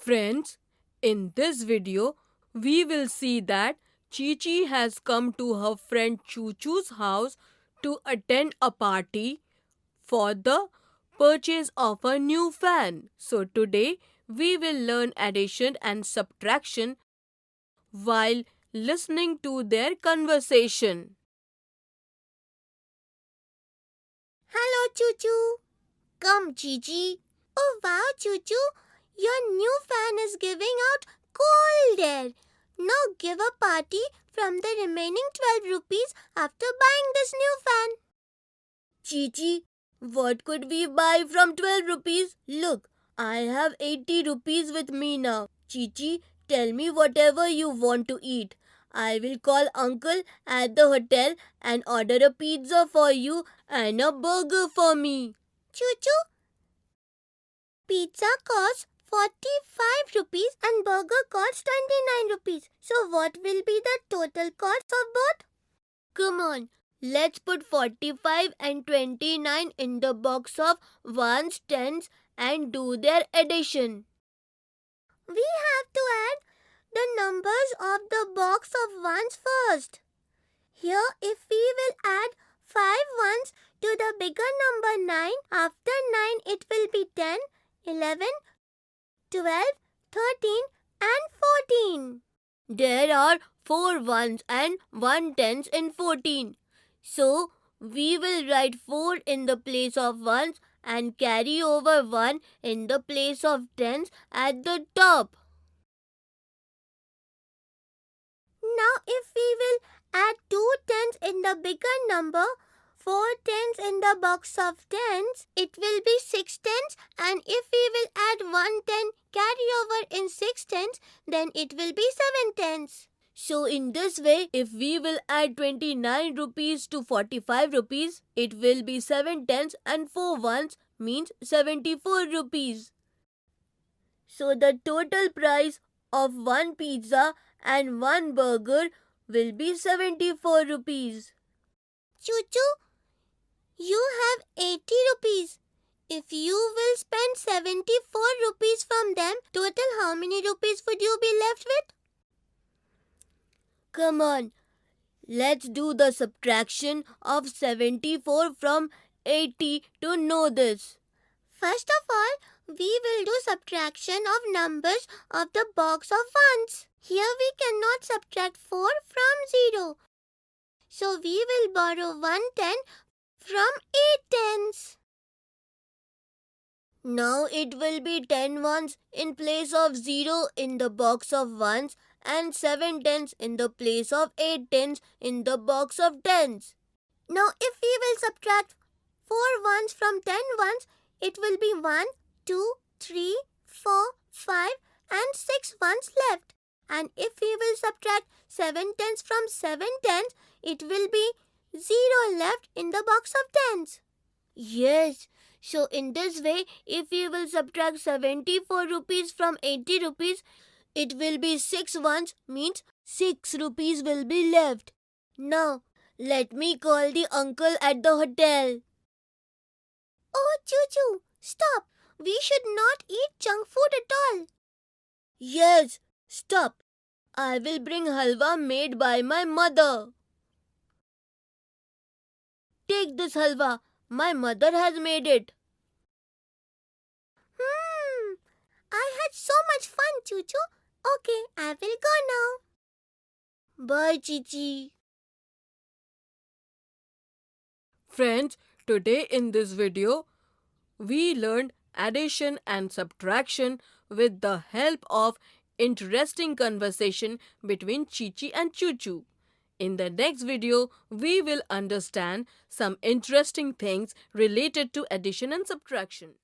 Friends, in this video, we will see that Chi has come to her friend Choo Choo's house to attend a party for the purchase of a new fan. So today, we will learn addition and subtraction while listening to their conversation. Hello, Choo Choo. Come, Gigi. Oh, wow, Choo Choo. Your new fan is giving out cold air. Now give a party from the remaining 12 rupees after buying this new fan. Chichi, what could we buy from 12 rupees? Look, I have 80 rupees with me now. Chichi, tell me whatever you want to eat. I will call uncle at the hotel and order a pizza for you and a burger for me. Choo Choo, pizza costs 45 rupees and burger costs 29 rupees. So what will be the total cost of both? Come on, let's put 45 and 29 in the box of ones, tens and do their addition. We have to add the numbers of the box of ones first. Here, if we will add 5 ones to the bigger number 9, after 9 it will be 10, 11, 12, 13 and 14. There are 4 ones and 1 tens in 14. So, we will write 4 in the place of ones and carry over 1 in the place of tens at the top. Now, if we will add 2 tens in the bigger number, 4 tens in the box of tens, it will be 6 tens, and if we will add 1 ten carry over in 6 tens, then it will be 7 tens. So in this way, if we will add 29 rupees to 45 rupees, it will be 7 tens and 4 ones means 74 rupees. So the total price of 1 pizza and 1 burger will be 74 rupees. Choo Choo, you have 80 rupees. If you will spend 74 rupees from them, total how many rupees would you be left with? Come on, let's do the subtraction of 74 from 80 to know this. First of all, we will do subtraction of numbers of the box of ones. Here we cannot subtract 4 from 0. So we will borrow 1 ten from 8 tens. Now it will be 10 ones in place of 0 in the box of ones and 7 tens in the place of 8 tens in the box of tens. Now if we will subtract 4 ones from 10 ones, it will be 1, 2, 3, 4, 5 and 6 ones left. And if we will subtract 7 tens from 7 tens, it will be 0 left in the box of tens. Yes, so in this way, if we will subtract 74 rupees from 80 rupees, it will be 6 ones means 6 rupees will be left. Now, let me call the uncle at the hotel. Oh, Choo Choo, stop. We should not eat junk food at all. Yes, stop. I will bring halwa made by my mother. Take this halwa. My mother has made it. I had so much fun, Choo Choo. Okay, I will go now. Bye, Chichi. Friends, today in this video, we learned addition and subtraction with the help of interesting conversation between Chi and Choo Choo. In the next video, we will understand some interesting things related to addition and subtraction.